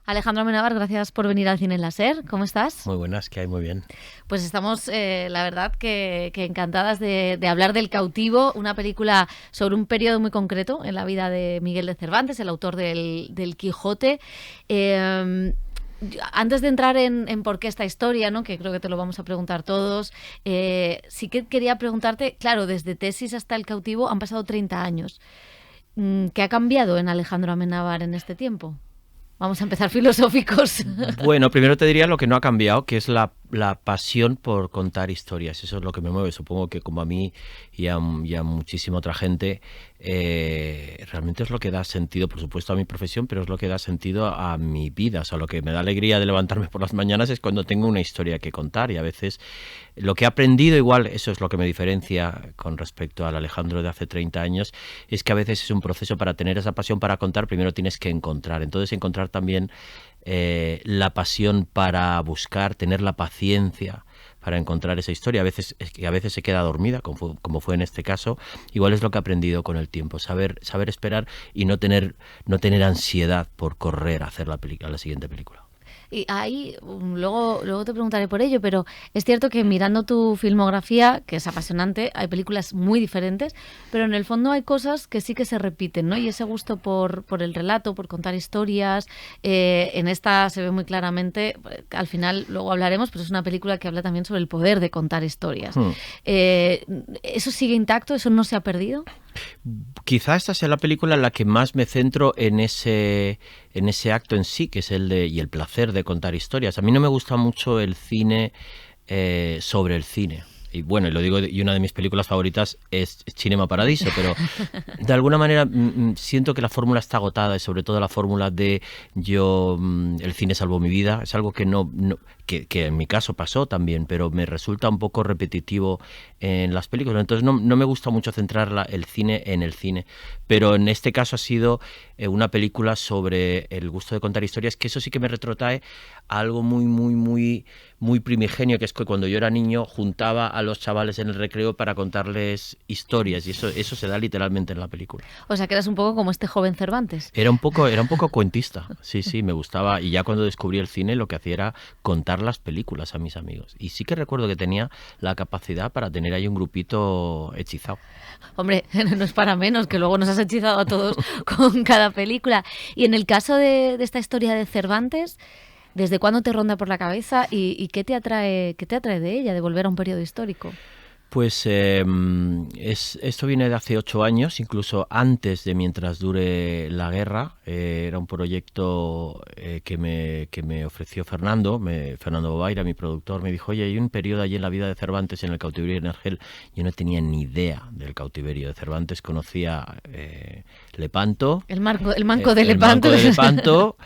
Alejandro Amenábar, gracias por venir al Cine en la SER. ¿Cómo estás? Muy buenas, que hay muy bien. Pues estamos, la verdad, que encantadas de hablar del Cautivo, una película sobre un periodo muy concreto en la vida de Miguel de Cervantes, el autor del Quijote. Antes de entrar en por qué esta historia, ¿no?, que creo que te lo vamos a preguntar todos, sí que quería preguntarte, claro, desde Tesis hasta el Cautivo han pasado 30 años. ¿Qué ha cambiado en Alejandro Amenábar en este tiempo? Vamos a empezar filosóficos. Bueno, primero te diría lo que no ha cambiado, que es la pasión por contar historias. Eso es lo que me mueve. Supongo que como a mí y a muchísima otra gente, realmente es lo que da sentido, por supuesto, a mi profesión, pero es lo que da sentido a mi vida. O sea, lo que me da alegría de levantarme por las mañanas es cuando tengo una historia que contar, y a veces lo que he aprendido, igual, eso es lo que me diferencia con respecto al Alejandro de hace 30 años, es que a veces es un proceso. Para tener esa pasión para contar, primero tienes que encontrar. Entonces, encontrar también la pasión para buscar, tener la paciencia para encontrar esa historia. A veces se queda dormida, como fue en este caso. Igual es lo que he aprendido con el tiempo, saber esperar y no tener ansiedad por correr a hacer la siguiente película. Y ahí, luego te preguntaré por ello, pero es cierto que mirando tu filmografía, que es apasionante, hay películas muy diferentes, pero en el fondo hay cosas que sí que se repiten, ¿no? Y ese gusto por el relato, por contar historias, en esta se ve muy claramente, al final luego hablaremos, pero es una película que habla también sobre el poder de contar historias. ¿Eso sigue intacto? ¿Eso no se ha perdido? Quizá esta sea la película en la que más me centro en ese acto en sí, que es el placer de contar historias. A mí no me gusta mucho el cine sobre el cine. Y bueno, y lo digo, y una de mis películas favoritas es Cinema Paradiso, pero de alguna manera siento que la fórmula está agotada, y sobre todo la fórmula de el cine salvó mi vida. Es algo que que en mi caso pasó también, pero me resulta un poco repetitivo en las películas. Entonces no me gusta mucho centrar el cine en el cine, pero en este caso ha sido una película sobre el gusto de contar historias, que eso sí que me retrotrae a algo muy primigenio, que es que cuando yo era niño juntaba a los chavales en el recreo para contarles historias, y eso se da literalmente en la película. O sea, que eras un poco como este joven Cervantes. Era un poco cuentista, sí, me gustaba, y ya cuando descubrí el cine lo que hacía era contar las películas a mis amigos, y sí que recuerdo que tenía la capacidad para tener ahí un grupito hechizado. Hombre, no es para menos, que luego nos has hechizado a todos con cada película. Y en el caso de esta historia de Cervantes, ¿desde cuándo te ronda por la cabeza y qué te atrae de ella, de volver a un periodo histórico? Pues esto viene de hace 8 años, incluso antes de Mientras dure la guerra. Era un proyecto que me ofreció Fernando Bobaira, mi productor. Me dijo: oye, hay un periodo allí en la vida de Cervantes, en el cautiverio de Argel. Yo no tenía ni idea del cautiverio de Cervantes. Conocía Lepanto. El manco de Lepanto.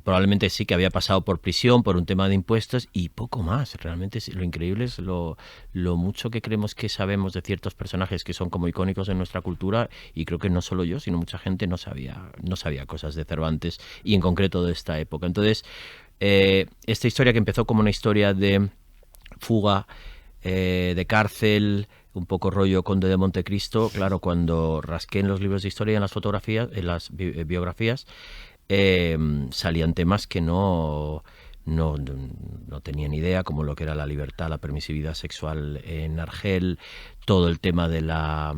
Probablemente sí que había pasado por prisión por un tema de impuestos, y poco más. Realmente lo increíble es lo mucho que creemos que sabemos de ciertos personajes que son como icónicos en nuestra cultura, y creo que no solo yo, sino mucha gente no sabía cosas de Cervantes, y en concreto de esta época. Entonces, esta historia, que empezó como una historia de fuga, de cárcel, un poco rollo Conde de Montecristo, claro, cuando rasqué en los libros de historia y en las fotografías, en las biografías, salían temas que no tenía ni idea, como lo que era la libertad, la permisividad sexual en Argel, todo el tema de la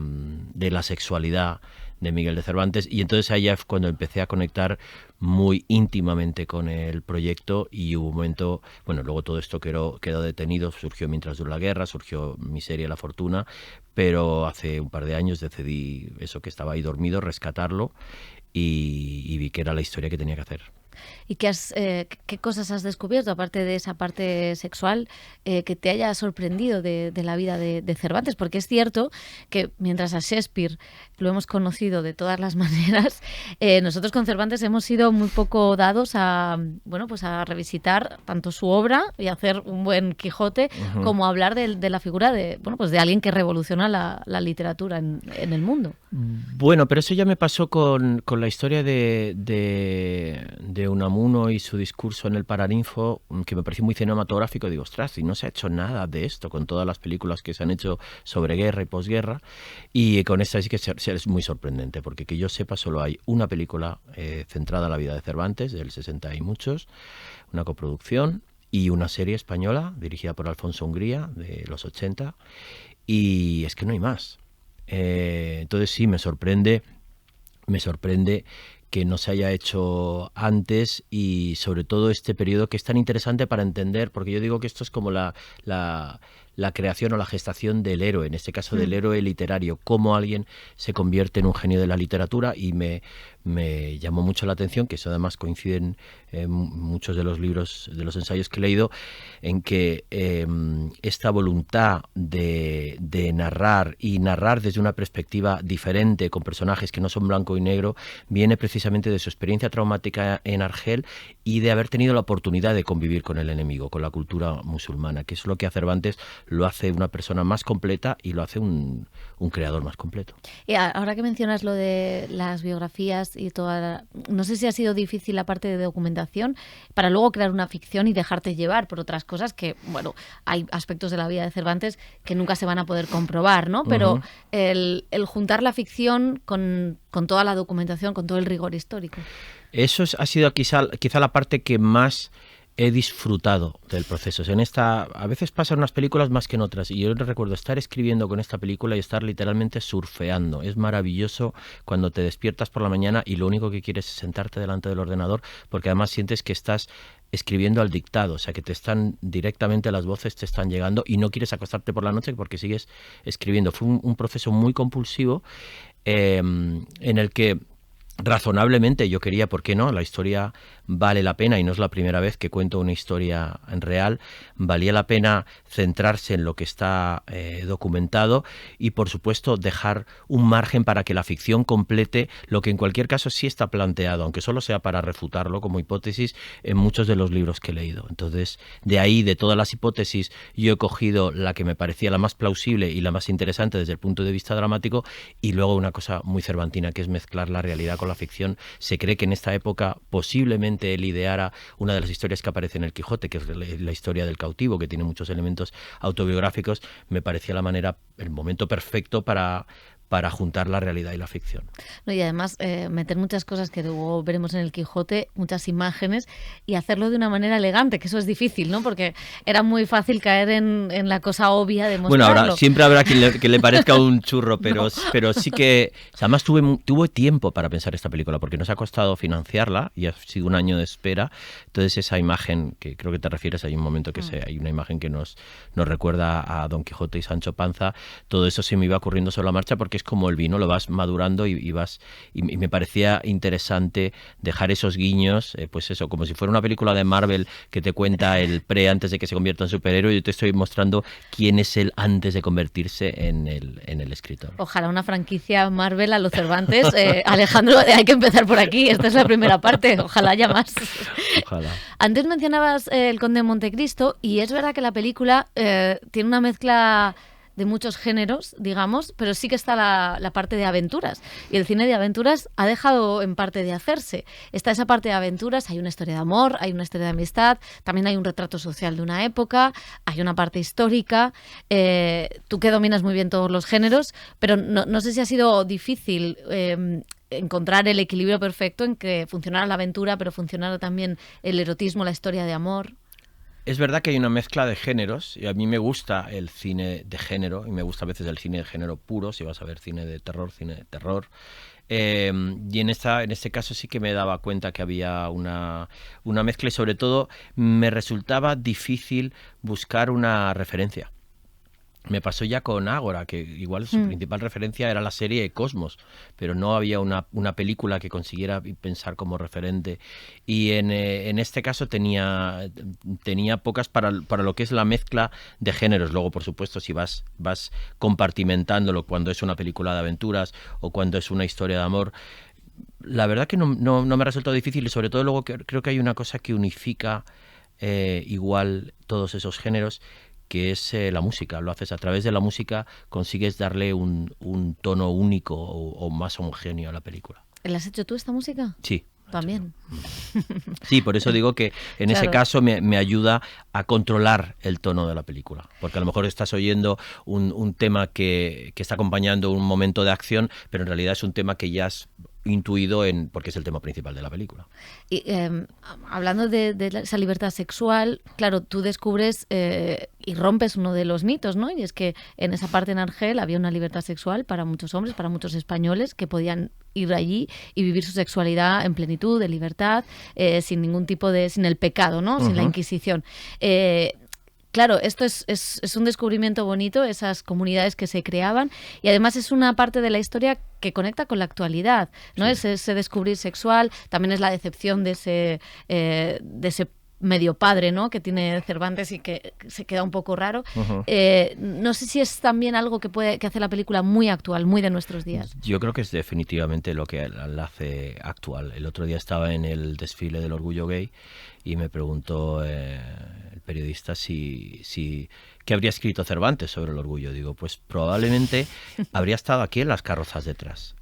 sexualidad de Miguel de Cervantes. Y entonces ahí es cuando empecé a conectar muy íntimamente con el proyecto, y hubo un momento, bueno, luego todo esto quedó detenido, surgió Mientras duró la guerra, surgió mi serie La Fortuna, pero hace un par de años decidí, eso que estaba ahí dormido, rescatarlo, y vi que era la historia que tenía que hacer. ¿Y qué cosas has descubierto, aparte de esa parte sexual, que te haya sorprendido de la vida de Cervantes? Porque es cierto que mientras a Shakespeare lo hemos conocido de todas las maneras, nosotros con Cervantes hemos sido muy poco dados a revisitar tanto su obra y hacer un buen Quijote, como a hablar de la figura de alguien que revoluciona la literatura en el mundo. Bueno, pero eso ya me pasó con la historia de de Unamuno y su discurso en el Paraninfo, que me pareció muy cinematográfico, digo, ostras, y no se ha hecho nada de esto con todas las películas que se han hecho sobre guerra y posguerra, y con esta sí que es muy sorprendente, porque que yo sepa solo hay una película centrada en la vida de Cervantes, del 60 y muchos, una coproducción, y una serie española dirigida por Alfonso Hungría de los 80, y es que no hay más. Entonces sí, me sorprende que no se haya hecho antes, y sobre todo este periodo que es tan interesante para entender, porque yo digo que esto es como la creación o la gestación del héroe, en este caso del héroe literario, cómo alguien se convierte en un genio de la literatura, y me llamó mucho la atención, que eso además coinciden muchos de los libros, de los ensayos que he leído, en que esta voluntad de narrar, y narrar desde una perspectiva diferente, con personajes que no son blanco y negro, viene precisamente de su experiencia traumática en Argel y de haber tenido la oportunidad de convivir con el enemigo, con la cultura musulmana, que es lo que a Cervantes lo hace una persona más completa y lo hace un creador más completo. Y ahora que mencionas lo de las biografías y no sé si ha sido difícil la parte de documentación para luego crear una ficción y dejarte llevar por otras cosas que, bueno, hay aspectos de la vida de Cervantes que nunca se van a poder comprobar, ¿no? Pero el juntar la ficción con toda la documentación, con todo el rigor histórico. Eso ha sido quizá la parte que más he disfrutado del proceso. A veces pasan unas películas más que en otras, y yo recuerdo estar escribiendo con esta película y estar literalmente surfeando. Es maravilloso cuando te despiertas por la mañana y lo único que quieres es sentarte delante del ordenador, porque además sientes que estás escribiendo al dictado, o sea, que te están directamente, las voces te están llegando y no quieres acostarte por la noche porque sigues escribiendo. Fue un proceso muy compulsivo, en el que razonablemente yo quería, ¿por qué no? La historia vale la pena, y no es la primera vez que cuento una historia en real. Valía la pena centrarse en lo que está documentado, y por supuesto dejar un margen para que la ficción complete lo que en cualquier caso sí está planteado, aunque solo sea para refutarlo como hipótesis, en muchos de los libros que he leído. Entonces, de ahí, de todas las hipótesis, yo he cogido la que me parecía la más plausible y la más interesante desde el punto de vista dramático, y luego una cosa muy cervantina, que es mezclar la realidad con la ficción. Se cree que en esta época posiblemente él ideara una de las historias que aparece en el Quijote, que es la historia del cautivo, que tiene muchos elementos autobiográficos. Me parecía el momento perfecto para juntar la realidad y la ficción. No, y además meter muchas cosas que luego veremos en el Quijote, muchas imágenes, y hacerlo de una manera elegante, que eso es difícil, ¿no? Porque era muy fácil caer en la cosa obvia de mostrarlo. Bueno, ahora siempre habrá que le parezca un churro, pero, no. Pero sí que... Además tuve tiempo para pensar esta película, porque nos ha costado financiarla y ha sido un año de espera. Entonces esa imagen, que creo que te refieres, hay un momento que hay una imagen que nos recuerda a Don Quijote y Sancho Panza. Todo eso se me iba ocurriendo sobre la marcha, porque es como el vino, lo vas madurando y me parecía interesante dejar esos guiños, pues eso, como si fuera una película de Marvel que te cuenta el antes de que se convierta en superhéroe. Yo te estoy mostrando quién es él antes de convertirse en el escritor. Ojalá una franquicia Marvel a los Cervantes. Alejandro, hay que empezar por aquí, esta es la primera parte, ojalá haya más. Ojalá. Antes mencionabas El Conde de Montecristo, y es verdad que la película tiene una mezcla de muchos géneros, digamos, pero sí que está la parte de aventuras. Y el cine de aventuras ha dejado en parte de hacerse. Está esa parte de aventuras, hay una historia de amor, hay una historia de amistad, también hay un retrato social de una época, hay una parte histórica. Tú que dominas muy bien todos los géneros, pero no sé si ha sido difícil encontrar el equilibrio perfecto en que funcionara la aventura, pero funcionara también el erotismo, la historia de amor. Es verdad que hay una mezcla de géneros, y a mí me gusta el cine de género, y me gusta a veces el cine de género puro, si vas a ver cine de terror. Y en este caso sí que me daba cuenta que había una mezcla, y sobre todo me resultaba difícil buscar una referencia. Me pasó ya con Ágora, que igual su principal referencia era la serie Cosmos, pero no había una película que consiguiera pensar como referente. Y en este caso tenía pocas para lo que es la mezcla de géneros. Luego, por supuesto, si vas compartimentándolo, cuando es una película de aventuras o cuando es una historia de amor, la verdad que no me ha resultado difícil, y sobre todo luego creo que hay una cosa que unifica igual todos esos géneros, que es la música. Lo haces a través de la música, consigues darle un tono único o más homogéneo a la película. ¿La has hecho tú esta música? Sí. también. Sí, por eso digo que en ese Claro. caso me ayuda a controlar el tono de la película, porque a lo mejor estás oyendo un tema que está acompañando un momento de acción, pero en realidad es un tema que ya has intuido porque es el tema principal de la película. Y, hablando de esa libertad sexual, claro, tú descubres y rompes uno de los mitos, ¿no? Y es que en esa parte en Argel había una libertad sexual para muchos hombres, para muchos españoles que podían ir allí y vivir su sexualidad en plenitud, de libertad, sin ningún tipo sin el pecado, ¿no? Sin la Inquisición. Claro, esto es un descubrimiento bonito, esas comunidades que se creaban, y además es una parte de la historia que conecta con la actualidad, ¿no? Sí. Es ese descubrir sexual, también es la decepción de ese medio padre, ¿no? Que tiene Cervantes y que se queda un poco raro. No sé si es también algo que hace la película muy actual, muy de nuestros días. Yo creo que es definitivamente lo que la hace actual. El otro día estaba en el desfile del orgullo gay y me preguntó el periodista qué habría escrito Cervantes sobre el orgullo. Digo, pues probablemente habría estado aquí en las carrozas detrás.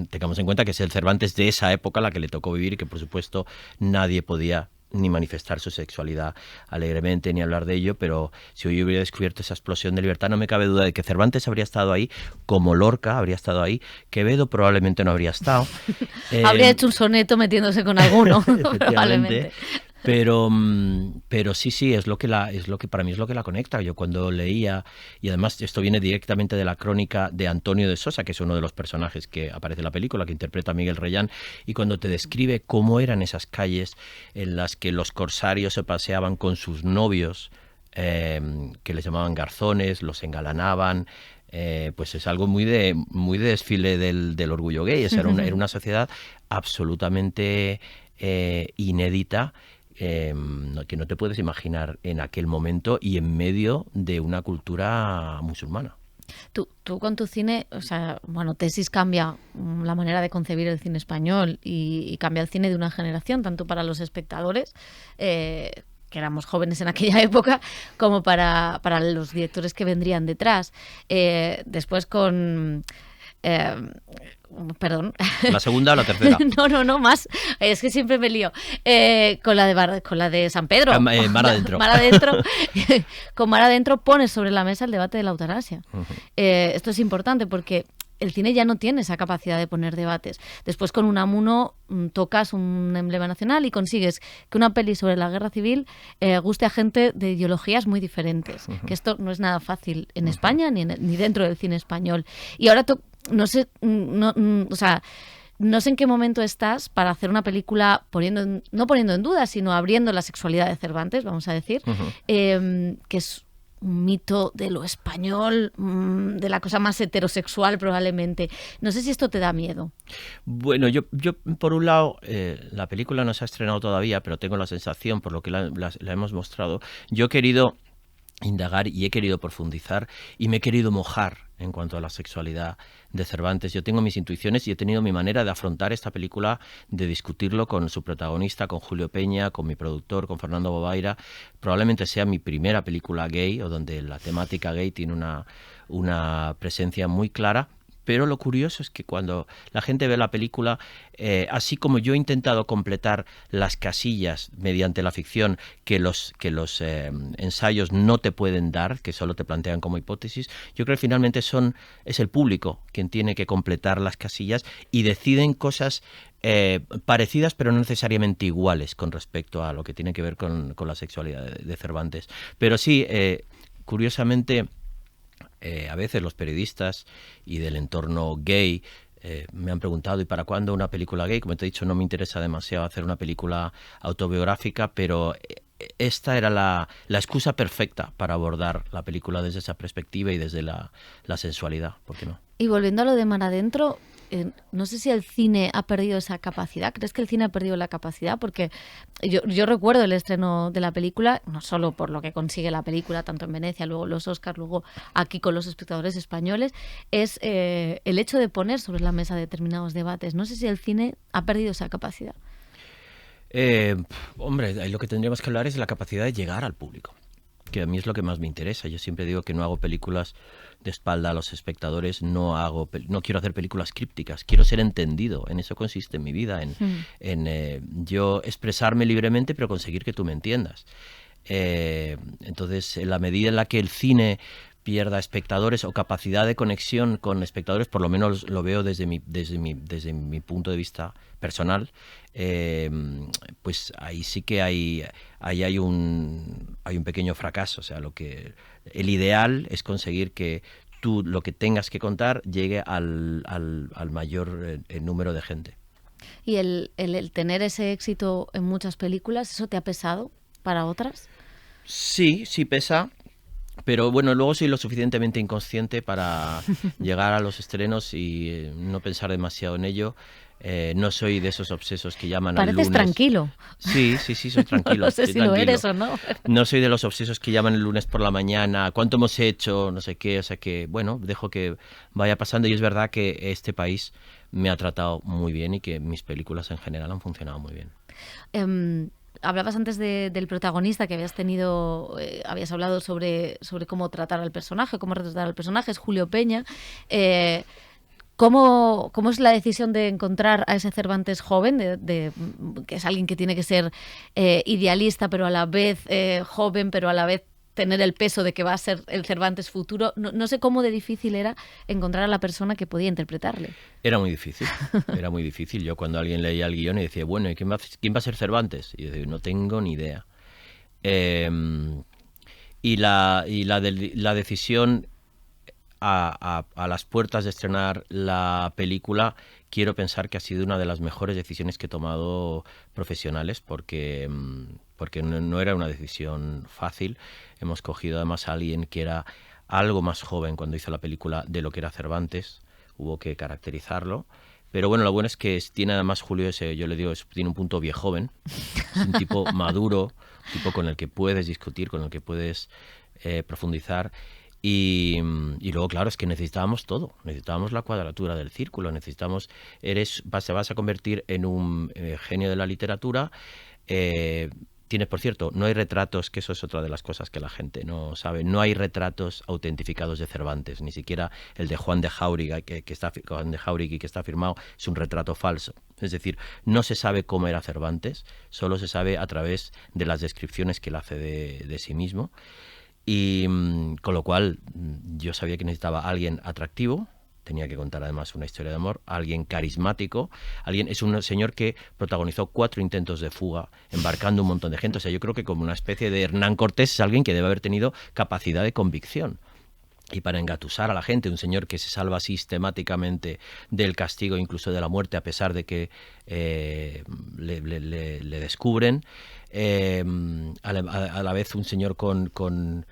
Tengamos en cuenta que es el Cervantes de esa época la que le tocó vivir y que por supuesto nadie podía ni manifestar su sexualidad alegremente ni hablar de ello, pero si hoy hubiera descubierto esa explosión de libertad, no me cabe duda de que Cervantes habría estado ahí, como Lorca habría estado ahí, Quevedo probablemente no habría estado. Habría hecho un soneto metiéndose con alguno, probablemente. Pero sí, es lo que para mí es lo que la conecta. Yo cuando leía, y además esto viene directamente de la crónica de Antonio de Sosa, que es uno de los personajes que aparece en la película, que interpreta a Miguel Reyán, y cuando te describe cómo eran esas calles en las que los corsarios se paseaban con sus novios, que les llamaban garzones, los engalanaban. Pues es algo muy de desfile del orgullo gay. Era una sociedad absolutamente inédita, que no te puedes imaginar en aquel momento y en medio de una cultura musulmana. Tú con tu cine, o sea, bueno, Tesis cambia la manera de concebir el cine español y cambia el cine de una generación, tanto para los espectadores, que éramos jóvenes en aquella época, como para los directores que vendrían detrás. Después con... perdón. ¿La segunda o la tercera? No, más. Es que siempre me lío. Con la de San Pedro. Mar Adentro. Mar Adentro. Con Mar Adentro pones sobre la mesa el debate de la eutanasia. Esto es importante porque el cine ya no tiene esa capacidad de poner debates. Después con Unamuno tocas un emblema nacional y consigues que una peli sobre la guerra civil guste a gente de ideologías muy diferentes. Que esto no es nada fácil en España ni dentro del cine español. Y ahora no sé, o sea, no sé en qué momento estás para hacer una película no poniendo en duda, sino abriendo la sexualidad de Cervantes, vamos a decir, que es un mito de lo español, de la cosa más heterosexual probablemente. No sé si esto te da miedo. Bueno, yo por un lado, la película no se ha estrenado todavía, pero tengo la sensación, por lo que la hemos mostrado, yo he querido indagar y he querido profundizar y me he querido mojar en cuanto a la sexualidad de Cervantes. Yo tengo mis intuiciones y he tenido mi manera de afrontar esta película, de discutirlo con su protagonista, con Julio Peña, con mi productor, con Fernando Bobaira. Probablemente sea mi primera película gay o donde la temática gay tiene una presencia muy clara. Pero lo curioso es que cuando la gente ve la película, así como yo he intentado completar las casillas mediante la ficción que los ensayos no te pueden dar, que solo te plantean como hipótesis, yo creo que finalmente es el público quien tiene que completar las casillas y deciden cosas parecidas pero no necesariamente iguales con respecto a lo que tiene que ver con la sexualidad de Cervantes. Pero sí, curiosamente, a veces los periodistas y del entorno gay me han preguntado, ¿y para cuándo una película gay? Como te he dicho, no me interesa demasiado hacer una película autobiográfica, pero esta era la excusa perfecta para abordar la película desde esa perspectiva y desde la sensualidad, ¿por qué no? Y volviendo a lo de Mar Adentro, no sé si el cine ha perdido esa capacidad. ¿Crees que el cine ha perdido la capacidad? Porque yo recuerdo el estreno de la película, no solo por lo que consigue la película, tanto en Venecia, luego los Oscars, luego aquí con los espectadores españoles, es el hecho de poner sobre la mesa determinados debates. No sé si el cine ha perdido esa capacidad. Hombre, ahí lo que tendríamos que hablar es de la capacidad de llegar al público. que a mí es lo que más me interesa. Yo siempre digo que no hago películas de espalda a los espectadores, no quiero hacer películas crípticas, quiero ser entendido. En eso consiste en mi vida, en yo expresarme libremente, pero conseguir que tú me entiendas. Entonces, en la medida en la que el cine pierda espectadores o capacidad de conexión con espectadores, por lo menos lo veo desde mi punto de vista personal, pues ahí sí que hay un pequeño fracaso. O sea, el ideal es conseguir que tú lo que tengas que contar llegue al mayor número de gente. ¿Y el tener ese éxito en muchas películas, eso te ha pesado para otras? Sí pesa. Pero bueno, luego soy lo suficientemente inconsciente para llegar a los estrenos y no pensar demasiado en ello. No soy de esos obsesos que llaman al lunes. Pareces tranquilo. Sí, soy tranquilo. No sé si tranquilo. lo eres o no. No soy de los obsesos que llaman el lunes por la mañana, ¿cuánto hemos hecho? No sé qué. O sea que, bueno, dejo que vaya pasando. Y es verdad que este país me ha tratado muy bien y que mis películas en general han funcionado muy bien. Hablabas antes del protagonista que habías hablado sobre cómo tratar al personaje, cómo retratar al personaje, es Julio Peña. ¿Cómo es la decisión de encontrar a ese Cervantes joven, que es alguien que tiene que ser idealista, pero a la vez joven, pero a la vez tener el peso de que va a ser el Cervantes futuro? No sé cómo de difícil era encontrar a la persona que podía interpretarle. Era muy difícil. Yo cuando alguien leía el guión y decía, bueno, ¿y quién va a ser Cervantes? Y yo decía, no tengo ni idea. Y la decisión a las puertas de estrenar la película, quiero pensar que ha sido una de las mejores decisiones que he tomado profesionales, porque no era una decisión fácil. Hemos cogido además a alguien que era algo más joven cuando hizo la película de lo que era Cervantes. Hubo que caracterizarlo. Pero bueno, lo bueno es que tiene además Julio yo le digo, tiene un punto viejoven. Es un tipo maduro, un tipo con el que puedes discutir, con el que puedes profundizar. Y luego, claro, es que necesitábamos todo. Necesitábamos la cuadratura del círculo. Vas a convertir en un genio de la literatura. Tienes, por cierto, no hay retratos, que eso es otra de las cosas que la gente no sabe. No hay retratos autentificados de Cervantes, ni siquiera el de Juan de Jáuregui, que está firmado, es un retrato falso. Es decir, no se sabe cómo era Cervantes, solo se sabe a través de las descripciones que él hace de sí mismo. Y con lo cual yo sabía que necesitaba a alguien atractivo. Tenía que contar además una historia de amor, alguien carismático, es un señor que protagonizó 4 intentos de fuga, embarcando un montón de gente. O sea, yo creo que como una especie de Hernán Cortés es alguien que debe haber tenido capacidad de convicción. Y para engatusar a la gente, un señor que se salva sistemáticamente del castigo, incluso de la muerte, a pesar de que le descubren. A la vez un señor con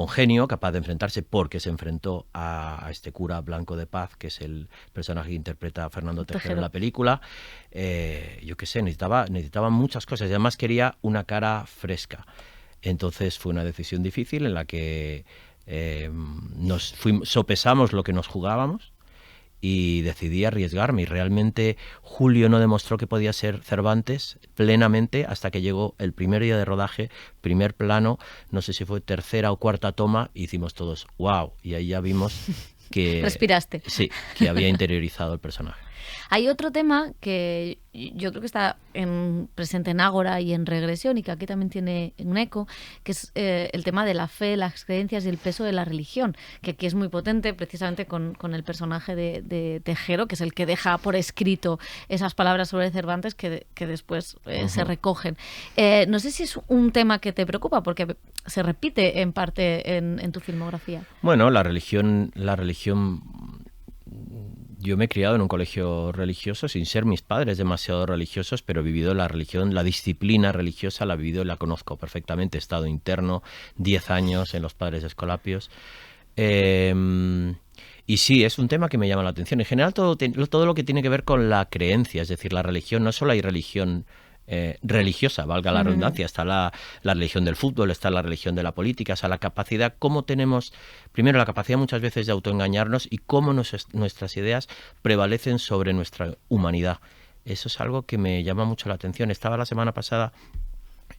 genio, capaz de enfrentarse, porque se enfrentó a este cura Blanco de Paz, que es el personaje que interpreta a Fernando Tejero en la película. Yo qué sé, necesitaba muchas cosas y además quería una cara fresca. Entonces fue una decisión difícil en la que sopesamos lo que nos jugábamos y decidí arriesgarme, y realmente Julio no demostró que podía ser Cervantes plenamente hasta que llegó el primer día de rodaje, primer plano, no sé si fue tercera o cuarta toma, y hicimos todos ¡wow! Y ahí ya vimos que... Respiraste. Sí, que había interiorizado el personaje. Hay otro tema que yo creo que está presente en Ágora y en Regresión, y que aquí también tiene un eco, que es el tema de la fe, las creencias y el peso de la religión, que aquí es muy potente precisamente con el personaje de Tejero, que es el que deja por escrito esas palabras sobre Cervantes que después se recogen. No sé si es un tema que te preocupa, porque se repite en parte en tu filmografía. Bueno, la religión... Yo me he criado en un colegio religioso sin ser mis padres demasiado religiosos, pero he vivido la religión, la disciplina religiosa la he vivido y la conozco perfectamente. He estado interno 10 años en los Padres Escolapios. Y sí, es un tema que me llama la atención. En general, todo lo que tiene que ver con la creencia, es decir, la religión, no solo hay religión religiosa, valga la redundancia, está la religión del fútbol, está la religión de la política, o sea, la capacidad, cómo tenemos, primero la capacidad muchas veces de autoengañarnos y cómo nuestras ideas prevalecen sobre nuestra humanidad. Eso es algo que me llama mucho la atención. Estaba la semana pasada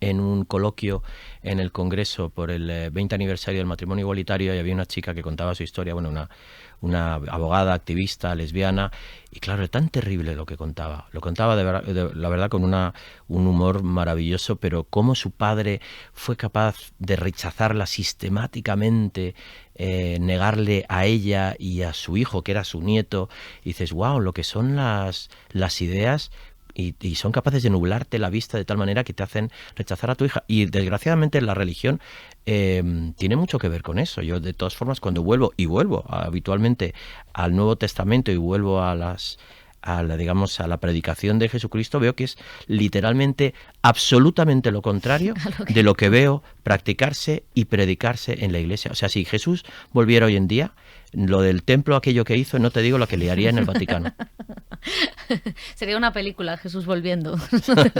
en un coloquio en el Congreso por el 20 aniversario del matrimonio igualitario, y había una chica que contaba su historia, bueno, una abogada, activista, lesbiana, y claro, era tan terrible lo que contaba. Lo contaba la verdad con un humor maravilloso, pero cómo su padre fue capaz de rechazarla sistemáticamente, negarle a ella y a su hijo, que era su nieto, y dices, wow, lo que son las ideas. Y son capaces de nublarte la vista de tal manera que te hacen rechazar a tu hija. Y desgraciadamente la religión tiene mucho que ver con eso. Yo de todas formas cuando vuelvo habitualmente al Nuevo Testamento y vuelvo a la predicación de Jesucristo, veo que es literalmente absolutamente lo contrario de lo que veo practicarse y predicarse en la iglesia. O sea, si Jesús volviera hoy en día, lo del templo aquello que hizo, no te digo lo que le haría en el Vaticano. Sería una película, Jesús volviendo.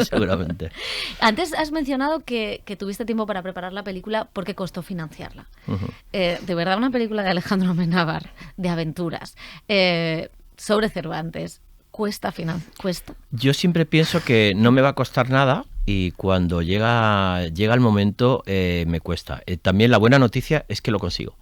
Seguramente. Antes has mencionado que tuviste tiempo para preparar la película porque costó financiarla. De verdad, una película de Alejandro Amenábar, de aventuras, sobre Cervantes, cuesta. Yo siempre pienso que no me va a costar nada, y cuando llega el momento me cuesta. También la buena noticia es que lo consigo.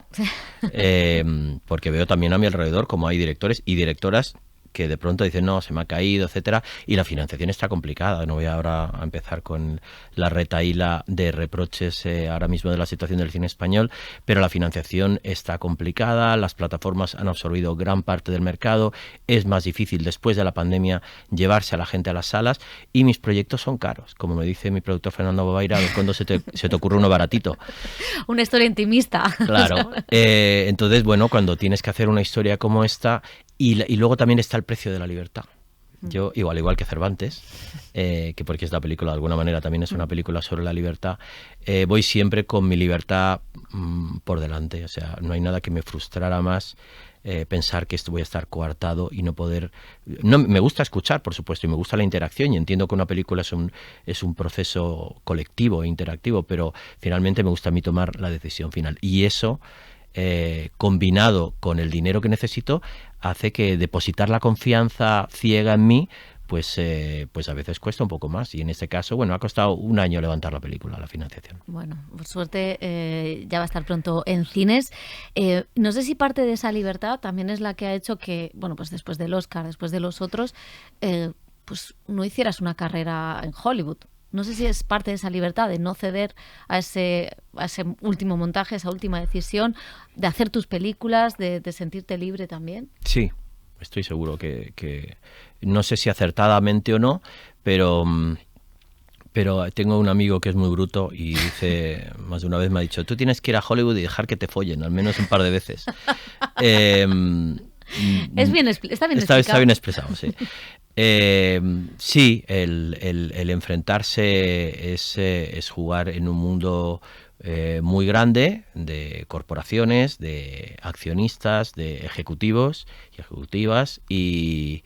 Porque veo también a mi alrededor como hay directores y directoras que de pronto dicen, no, se me ha caído, etcétera, y la financiación está complicada. No voy ahora a empezar con la retahíla de reproches ahora mismo de la situación del cine español, pero la financiación está complicada, las plataformas han absorbido gran parte del mercado, es más difícil después de la pandemia llevarse a la gente a las salas, y mis proyectos son caros. Como me dice mi productor Fernando Bobaira, ¿cuándo se te ocurre uno baratito? Una historia intimista. Claro. Entonces, bueno, cuando tienes que hacer una historia como esta, y luego también está el precio de la libertad. Yo, igual que Cervantes, que porque esta película de alguna manera también es una película sobre la libertad, voy siempre con mi libertad por delante. O sea, no hay nada que me frustrara más pensar que voy a estar coartado y no poder... No, me gusta escuchar, por supuesto, y me gusta la interacción, y entiendo que una película es un proceso colectivo e interactivo, pero finalmente me gusta a mí tomar la decisión final. Y eso... combinado con el dinero que necesito, hace que depositar la confianza ciega en mí, pues a veces cuesta un poco más. Y en este caso, bueno, ha costado un año levantar la película, la financiación. Bueno, por suerte ya va a estar pronto en cines. No sé si parte de esa libertad también es la que ha hecho que, bueno, pues después del Oscar, después de los otros, pues no hicieras una carrera en Hollywood. No sé si es parte de esa libertad de no ceder a ese último montaje, esa última decisión, de hacer tus películas, de sentirte libre también. Sí, estoy seguro que no sé si acertadamente o no, pero tengo un amigo que es muy bruto y dice, más de una vez me ha dicho, tú tienes que ir a Hollywood y dejar que te follen, al menos un par de veces. Está bien explicado. Está bien expresado, sí. Sí, el enfrentarse es jugar en un mundo muy grande de corporaciones, de accionistas, de ejecutivos y ejecutivas, y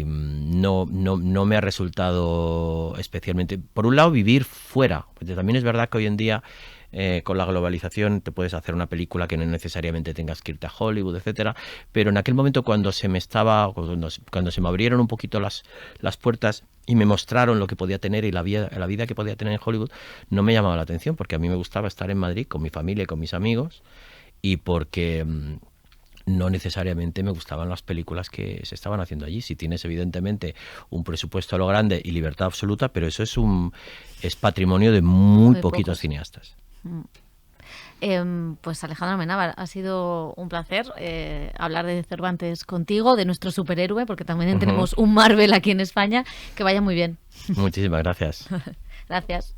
no me ha resultado especialmente... Por un lado, vivir fuera, porque también es verdad que hoy en día con la globalización te puedes hacer una película que no necesariamente tengas que irte a Hollywood, etcétera, pero en aquel momento cuando se me abrieron un poquito las puertas y me mostraron lo que podía tener y la vida que podía tener en Hollywood, no me llamaba la atención, porque a mí me gustaba estar en Madrid con mi familia y con mis amigos, y porque no necesariamente me gustaban las películas que se estaban haciendo allí. Si tienes evidentemente un presupuesto a lo grande y libertad absoluta, pero eso es patrimonio de muy poquitos cineastas. Pues Alejandro Amenábar, ha sido un placer hablar de Cervantes contigo, de nuestro superhéroe, porque también tenemos un Marvel aquí en España. Que vaya muy bien. Muchísimas gracias. Gracias.